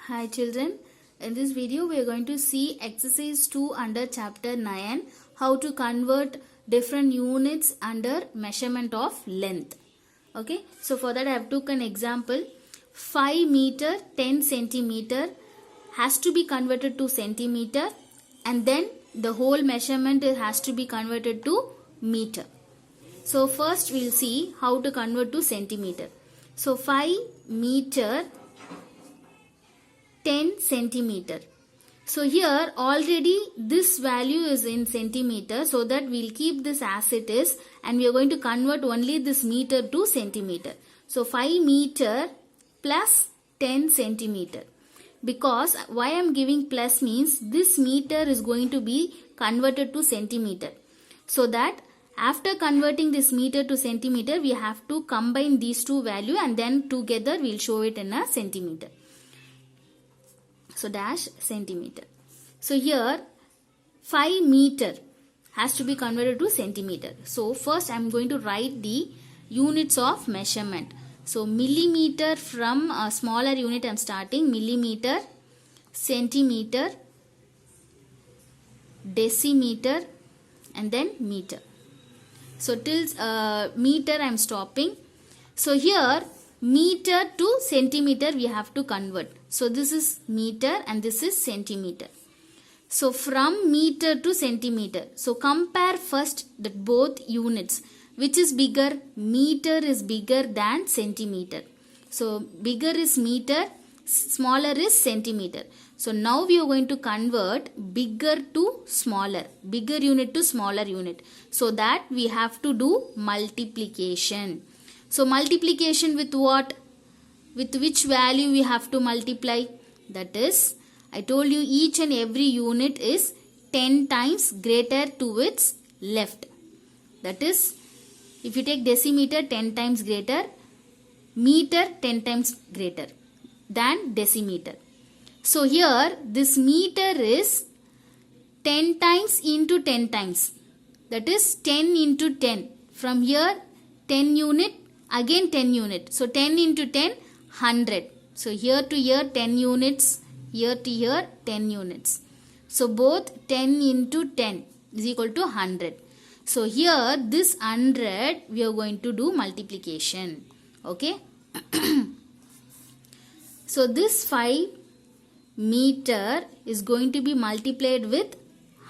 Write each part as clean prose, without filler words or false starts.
Hi children, in this video we are going to see exercise 2 under chapter 9, how to convert different units under measurement of length. Okay, so for that I have took an example. 5 meter 10 centimeter has to be converted to centimeter, and then the whole measurement has to be converted to meter. So first we'll see how to convert to centimeter. So 5 meter 10 centimeter. So here already this value is in centimeter, so that we'll keep this as it is and we are going to convert only this meter to centimeter. So 5 meter plus 10 centimeter. Because why I am giving plus means this meter is going to be converted to centimeter. So that after converting this meter to centimeter, we have to combine these two values and then together we'll show it in a centimeter. So dash centimeter. So here 5 meter has to be converted to centimeter. So first I am going to write the units of measurement. So millimeter, from a smaller unit I am starting. Millimeter, centimeter, decimeter and then meter. So till meter I am stopping. So here meter to centimeter we have to convert. So this is meter and this is centimeter. So from meter to centimeter. So compare first that both units. Which is bigger? Meter is bigger than centimeter. So bigger is meter, smaller is centimeter. So now we are going to convert bigger to smaller. Bigger unit to smaller unit. So that we have to do multiplication. So multiplication with what? With which value we have to multiply? That is, I told you each and every unit is 10 times greater to its left. That is, if you take decimeter 10 times greater, meter 10 times greater than decimeter. So here this meter is 10 times into 10 times. That is 10 into 10. From here 10 unit, again 10 unit. So 10 into 10, 100. So here to here 10 units, here to here 10 units. So both 10 into 10 is equal to 100. So here this 100 we are going to do multiplication. Okay. So this 5 meter is going to be multiplied with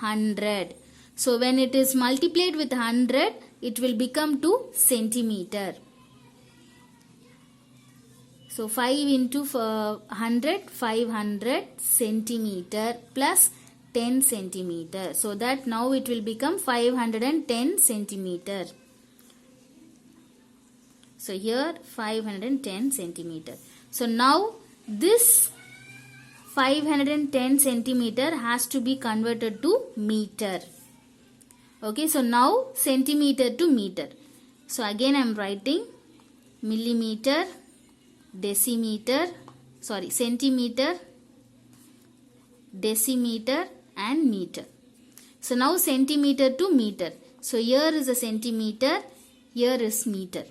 100. So when it is multiplied with 100, it will become to centimeter. So 5 into 100, 500 centimeter plus 10 centimeter. So that now it will become 510 centimeter. So here 510 centimeter. So now this 510 centimeter has to be converted to meter. Okay, so now centimeter to meter. So again I am writing millimeter, decimeter, centimeter, decimeter and meter. So now centimeter to meter. So here is a centimeter, here is meter.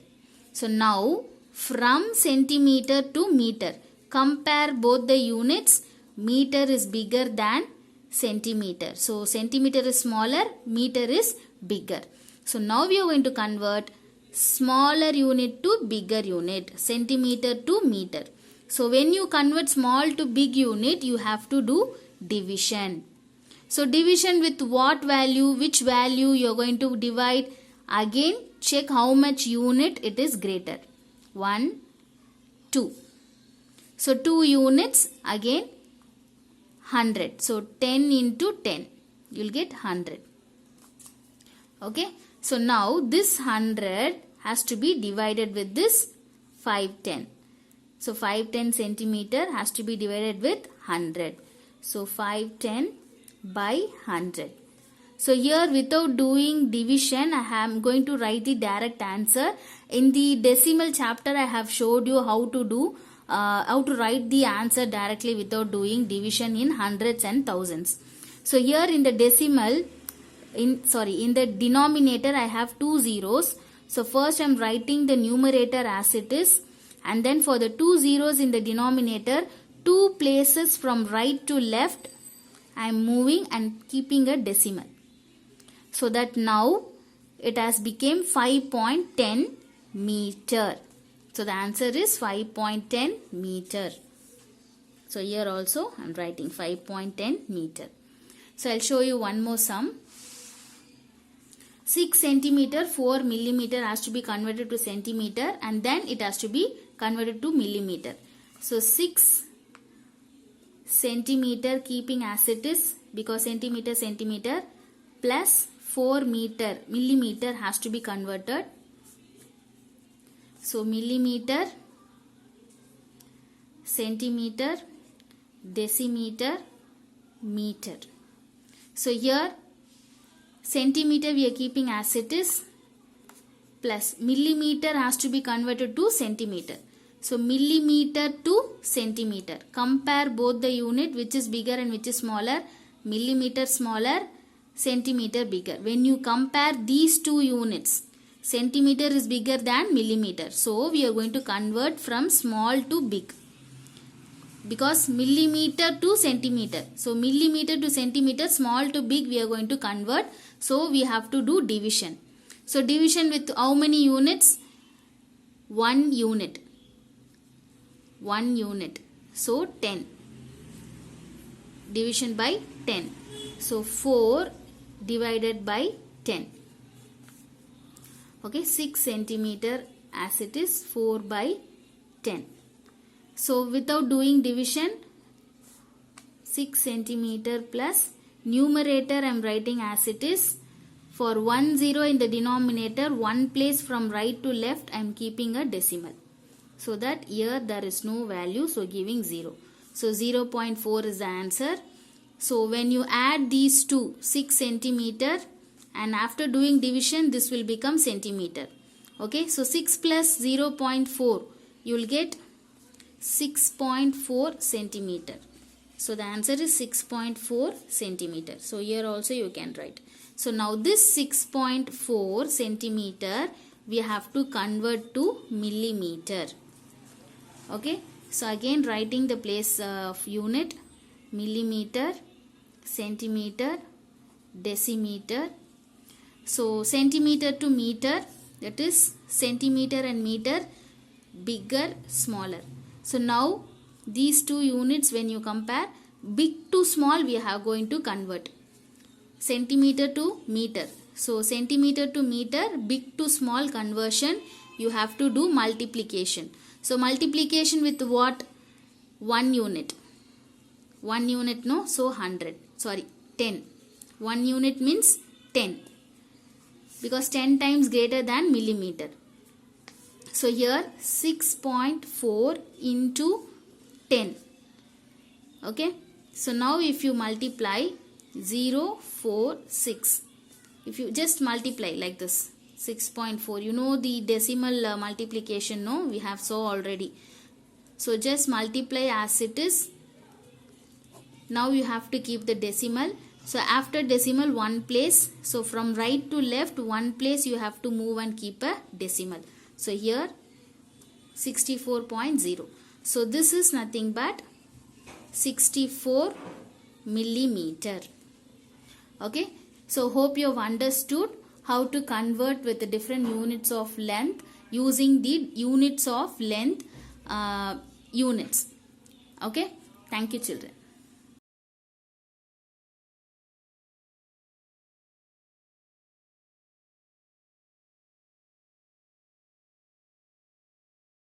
So now from centimeter to meter, compare both the units. Meter is bigger than centimeter. So centimeter is smaller, meter is bigger. So now we are going to convert smaller unit to bigger unit, centimeter to meter. So when you convert small to big unit, you have to do division. So division with what value, which value you are going to divide? Again check how much unit it is greater. 1, 2. So 2 units, again 100. So 10 into 10, you will get 100. Okay. So now this 100 has to be divided with this 510. So 510 centimeter has to be divided with 100. So 510 by 100. So here without doing division, I am going to write the direct answer. In the decimal chapter, I have showed you how to write the answer directly without doing division in hundreds and thousands. So here in the decimal, in the denominator I have 2 zeros. So first I am writing the numerator as it is, and then for the 2 zeros in the denominator, 2 places from right to left I am moving and keeping a decimal. So that now it has become 5.10 meter. So the answer is 5.10 meter. So here also I am writing 5.10 meter. So I'll show you one more sum. 6 centimeter 4 millimeter has to be converted to centimeter, and then it has to be converted to millimeter. So 6 centimeter keeping as it is, because centimeter plus 4 millimeter has to be converted. So millimeter, centimeter, decimeter, meter. So here centimeter we are keeping as it is, plus millimeter has to be converted to centimeter. So millimeter to centimeter. Compare both the unit, which is bigger and which is smaller. Millimeter smaller, centimeter bigger. When you compare these two units, centimeter is bigger than millimeter. So we are going to convert from small to big, because millimeter to centimeter. So millimeter to centimeter, small to big we are going to convert. So we have to do division. So division with how many units? 1 unit. 1 unit. So 10. Division by 10. So 4 divided by 10. Okay, 6 centimeter as it is, 4 by 10. So without doing division, 6 centimeter plus numerator I am writing as it is. For 1 0 in the denominator, 1 place from right to left I am keeping a decimal. So that here there is no value, so giving 0. So 0.4 is the answer. So when you add these two, 6 centimeter, and after doing division this will become centimeter. Okay, so 6 plus 0.4 you will get 6.4 centimeter. So the answer is 6.4 centimeter. So here also you can write. So now this 6.4 centimeter we have to convert to millimeter. Okay, so again writing the place of unit: millimeter, centimeter, decimeter. So centimeter to meter, that is centimeter and meter, bigger, smaller. So now these two units when you compare, big to small we are going to convert. Centimeter to meter. So centimeter to meter, big to small conversion, you have to do multiplication. So multiplication with what? 1 unit. 1 unit no, so 100. Sorry, 10. 1 unit means 10. Because 10 times greater than millimeter. So here 6.4 into 10. Okay. So now if you multiply 0, 4, 6. If you just multiply like this, 6.4. You know the decimal multiplication, no? We have saw already. So just multiply as it is. Now you have to keep the decimal. So after decimal 1 place. So from right to left 1 place you have to move and keep a decimal. So here 64.0. So this is nothing but 64 millimeter. Okay. So hope you have understood how to convert with the different units of length using the units of length units. Okay. Thank you children.